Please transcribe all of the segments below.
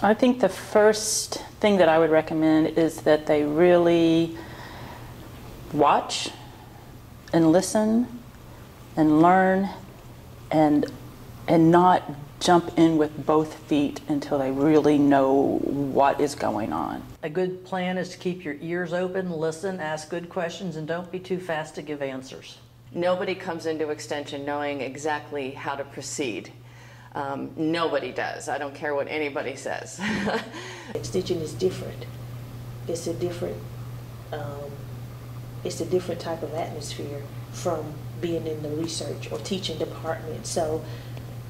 I think the first thing that I would recommend is that they really watch and listen and learn and not jump in with both feet until they really know what is going on. A good plan is to keep your ears open, listen, ask good questions, and don't be too fast to give answers. Nobody comes into Extension knowing exactly how to proceed. Nobody does. I don't care what anybody says. Extension is different. It's a different type of atmosphere from being in the research or teaching department. So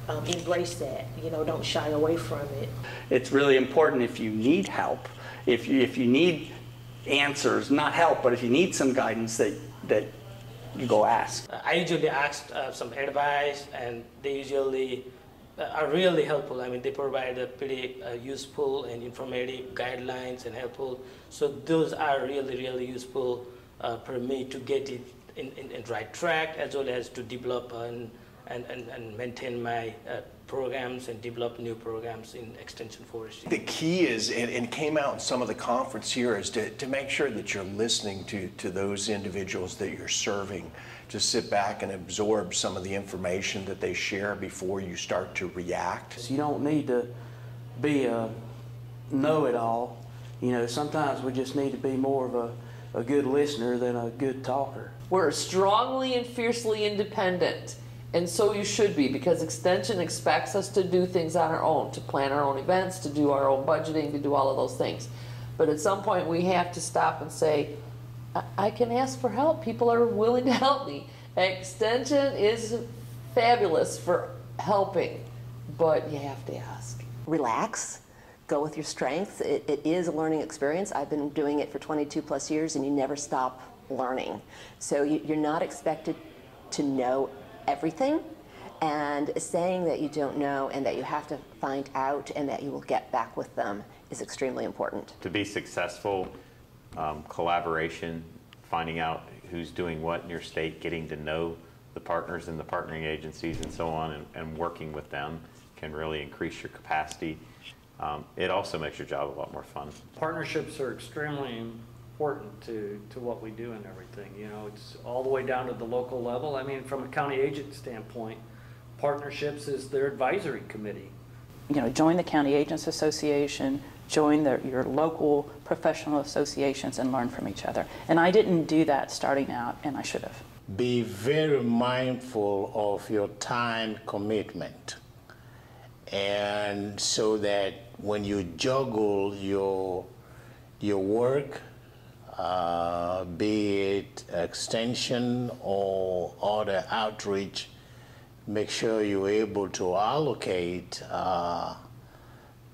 embrace that. Don't shy away from it. It's really important if you need help, if you need answers, not help, but if you need some guidance, that you go ask. I usually ask some advice, and they usually are really helpful. I mean, they provide a pretty useful and informative guidelines and helpful. So those are really, really useful for me to get it in the right track, as well as to develop and maintain my programs and develop new programs in extension forestry. The key is, and it came out in some of the conference here, is to make sure that you're listening to those individuals that you're serving, to sit back and absorb some of the information that they share before you start to react. So you don't need to be a know-it-all. Sometimes we just need to be more of a good listener than a good talker. We're strongly and fiercely independent. And so you should be, because Extension expects us to do things on our own, to plan our own events, to do our own budgeting, to do all of those things. But at some point we have to stop and say, I can ask for help. People are willing to help me. Extension is fabulous for helping, but you have to ask. Relax. Go with your strengths. It is a learning experience. I've been doing it for 22 plus years, and you never stop learning. So you're not expected to know everything, and saying that you don't know and that you have to find out and that you will get back with them is extremely important. To be successful, collaboration, finding out who's doing what in your state, getting to know the partners and the partnering agencies and so on, and working with them can really increase your capacity. It also makes your job a lot more fun. Partnerships are extremely important to what we do and everything. It's all the way down to the local level. I mean, from a county agent standpoint, partnerships is their advisory committee. Join the County Agents Association, join your local professional associations, and learn from each other. And I didn't do that starting out, and I should have. Be very mindful of your time commitment, and so that when you juggle your work, be it extension or other outreach, make sure you're able to allocate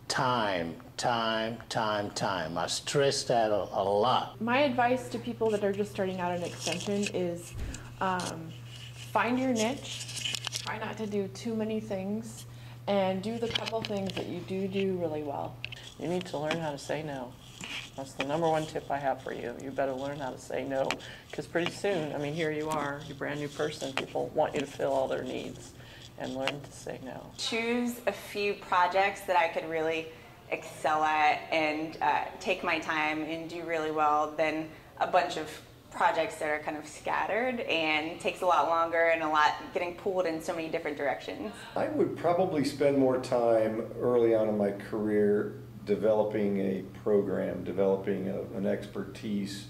time. I stress that a lot. My advice to people that are just starting out in extension is find your niche, try not to do too many things, and do the couple things that you do really well. You need to learn how to say no. That's the #1 tip I have for you. You better learn how to say no, because pretty soon, I mean, here you are, you're a brand new person. People want you to fill all their needs, and learn to say no. Choose a few projects that I could really excel at and take my time and do really well than a bunch of projects that are kind of scattered and takes a lot longer and getting pulled in so many different directions. I would probably spend more time early on in my career developing a program, developing an expertise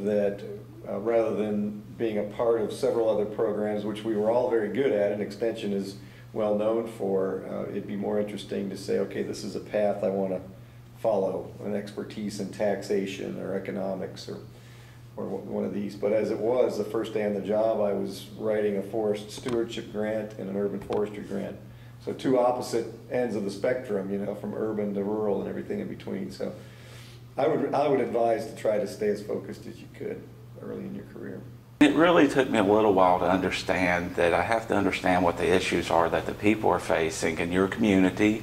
that rather than being a part of several other programs, which we were all very good at and Extension is well known for, it'd be more interesting to say, okay, this is a path I want to follow, an expertise in taxation or economics or one of these. But as it was, the first day on the job, I was writing a forest stewardship grant and an urban forestry grant. So two opposite ends of the spectrum, from urban to rural and everything in between. So I would advise to try to stay as focused as you could early in your career. It really took me a little while to understand that I have to understand what the issues are that the people are facing in your community,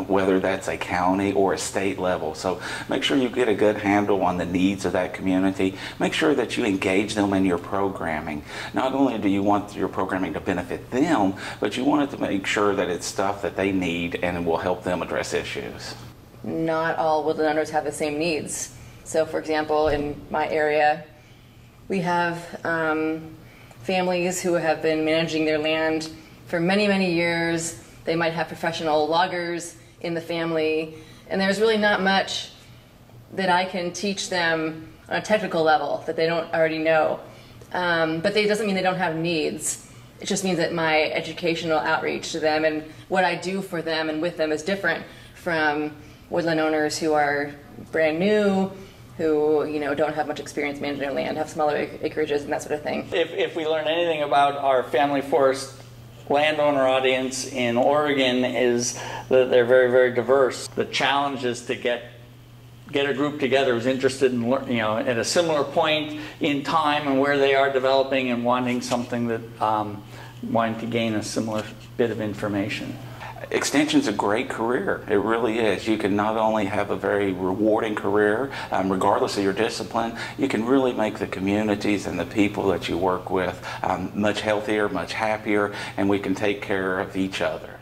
whether that's a county or a state level. So make sure you get a good handle on the needs of that community. Make sure that you engage them in your programming. Not only do you want your programming to benefit them, but you want it to make sure that it's stuff that they need and will help them address issues. not all woodland owners have the same needs. So for example, in my area, we have families who have been managing their land for many, many years. They might have professional loggers in the family, and there's really not much that I can teach them on a technical level that they don't already know. But it doesn't mean they don't have needs. It just means that my educational outreach to them and what I do for them and with them is different from woodland owners who are brand new, who don't have much experience managing their land, have smaller acreages and that sort of thing. If we learn anything about our family forest landowner audience in Oregon, is that they're very, very diverse. The challenge is to get a group together who's interested in, at a similar point in time and where they are developing and wanting something that, wanting to gain a similar bit of information. Extension's a great career. It really is. You can not only have a very rewarding career, regardless of your discipline, you can really make the communities and the people that you work with much healthier, much happier, and we can take care of each other.